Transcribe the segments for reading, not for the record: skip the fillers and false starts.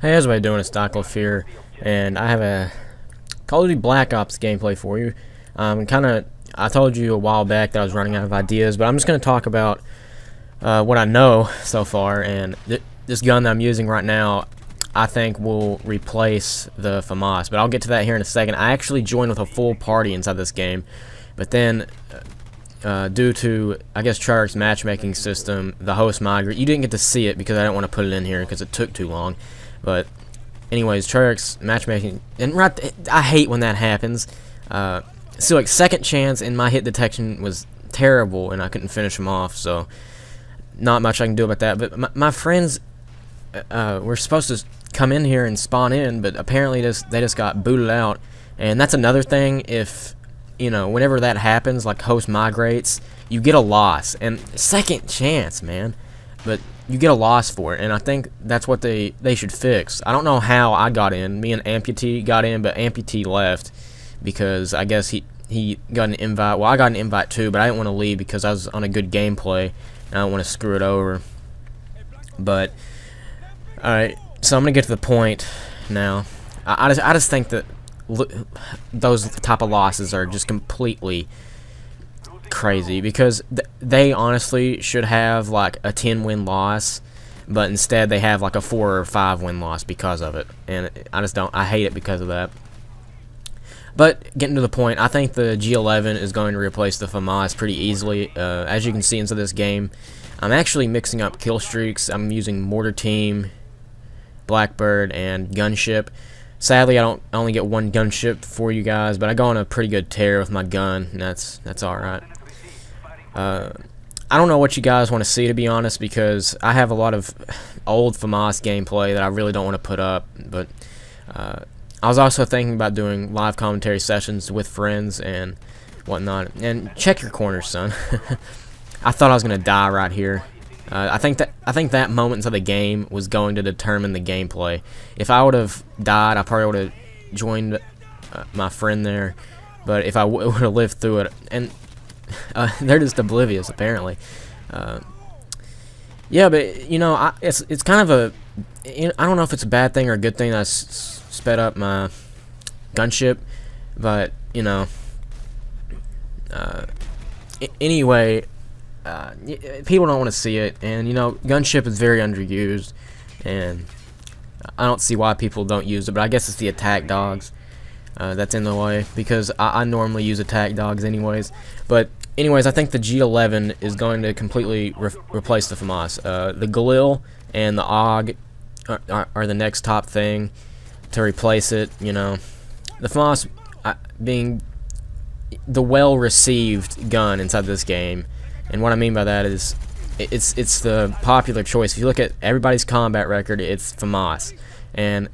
Hey, how's everybody doing? It's Doc here, and I have a Call of Duty Black Ops gameplay for you. I told you a while back that I was running out of ideas, but I'm just going to talk about what I know so far, and this gun that I'm using right now, I think will replace the FAMAS, but I'll get to that here in a second. I actually joined with a full party inside this game, but then due to, I guess, Treyarch's matchmaking system, the host migrated. You didn't get to see it because I didn't want to put it in here because it took too long. But anyways, Treyarch's matchmaking, and I hate when that happens. So like second chance and my hit detection was terrible and I couldn't finish them off, so not much I can do about that. But my friends were supposed to come in here and spawn in, but apparently they just got booted out. And that's another thing. If whenever that happens, like host migrates, you get a loss. And second chance, man, but you get a loss for it, and I think that's what they should fix. I don't know how I got in. Me and Amputee got in, but Amputee left because I guess he got an invite. Well, I got an invite too, but I didn't want to leave because I was on a good gameplay, and I don't want to screw it over. But alright, so I'm gonna get to the point now. I just think that those type of losses are just completely crazy, because they honestly should have like a 10-win loss, but instead they have like a 4 or 5-win loss because of it, and I hate it because of that. But getting to the point, I think the G11 is going to replace the FAMAS pretty easily. As you can see inside this game, I'm actually mixing up kill streaks. I'm using Mortar Team, Blackbird, and Gunship. Sadly, I only get one gunship for you guys, but I go on a pretty good tear with my gun, and that's alright. I don't know what you guys want to see, to be honest, because I have a lot of old FAMAS gameplay that I really don't want to put up, but I was also thinking about doing live commentary sessions with friends and whatnot. And check your corners, son. I thought I was going to die right here. I think that moment inside the game was going to determine the gameplay. If I would have died, I probably would have joined my friend there. But if I would have lived through it, and they're just oblivious apparently. Yeah, but it's kind of a, I don't know if it's a bad thing or a good thing that I sped up my gunship, but anyway. People don't want to see it, and gunship is very underused, and I don't see why people don't use it, but I guess it's the attack dogs that's in the way, because I normally use attack dogs anyways. But anyways, I think the G11 is going to completely replace the FAMAS. The Galil and the AUG are the next top thing to replace it. The FAMAS being the well-received gun inside this game. And what I mean by that is, it's the popular choice. If you look at everybody's combat record, it's FAMAS. And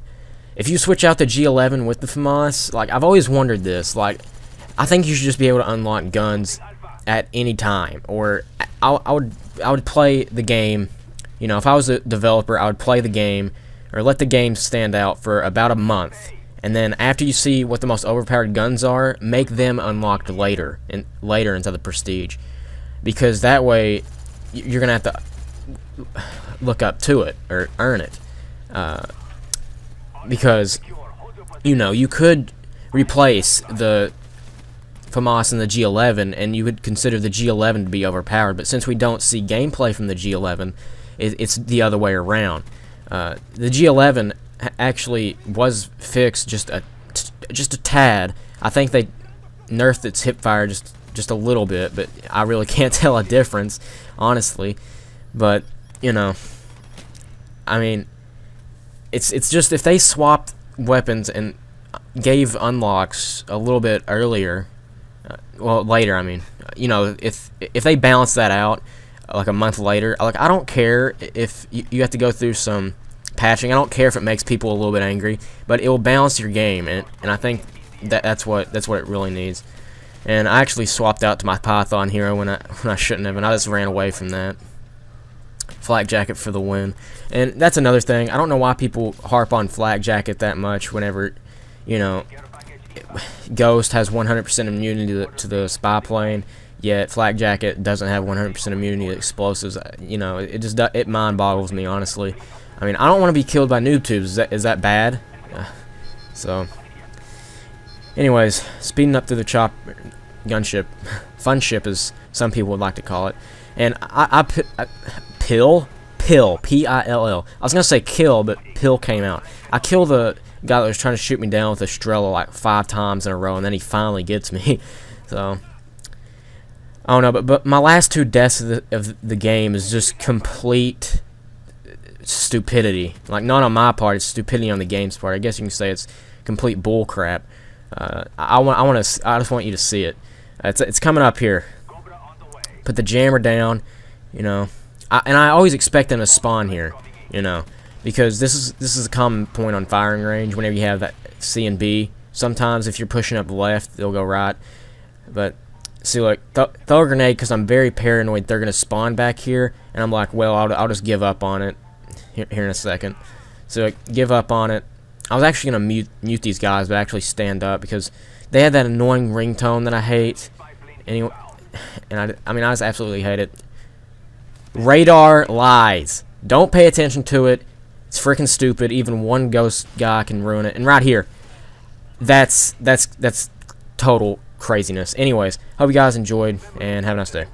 if you switch out the G11 with the FAMAS, like, I've always wondered this. Like, I think you should just be able to unlock guns at any time. Or I would play the game. If I was a developer, I would play the game, or let the game stand out for about a month. And then after you see what the most overpowered guns are, make them unlocked later into the Prestige. Because that way, you're going to have to look up to it, or earn it. Because, you could replace the FAMAS and the G11, and you would consider the G11 to be overpowered. But since we don't see gameplay from the G11, it's the other way around. The G11 actually was fixed just a tad. I think they nerfed its hipfire just a little bit, but I really can't tell a difference, honestly. But I mean, it's just, if they swapped weapons and gave unlocks a little bit earlier, well, later, I mean, if they balance that out like a month later, like, I don't care if you have to go through some patching. I don't care if it makes people a little bit angry, but it will balance your game, and I think that's what it really needs. And I actually swapped out to my Python hero when I shouldn't have, and I just ran away from that. Flak Jacket for the win. And that's another thing. I don't know why people harp on Flak Jacket that much whenever, Ghost has 100% immunity to the spy plane, yet Flak Jacket doesn't have 100% immunity to explosives. It mind boggles me, honestly. I mean, I don't want to be killed by noob tubes. Is that bad? So, anyways, speeding up through the gunship, fun ship as some people would like to call it, and Pill, P-I-L-L. I was gonna say kill, but Pill came out. I killed the guy that was trying to shoot me down with a Strela like 5 times in a row, and then he finally gets me. So I don't know, but my last 2 deaths of the game is just complete stupidity. Like, not on my part, it's stupidity on the game's part. I guess you can say it's complete bull crap. I just want you to see it. It's coming up here. Put the jammer down, you know. And I always expect them to spawn here, you know, because this is a common point on firing range. Whenever you have that C and B, sometimes if you're pushing up left, they'll go right. But see, like, throw a grenade, because I'm very paranoid they're gonna spawn back here, and I'm like, well, I'll just give up on it here in a second. So like, give up on it. I was actually gonna mute these guys, but actually stand up, because they had that annoying ringtone that I hate. Anyway, and I mean, I just absolutely hate it. Radar lies. Don't pay attention to it. It's freaking stupid. Even one ghost guy can ruin it. And right here, that's total craziness. Anyways, hope you guys enjoyed, and have a nice day.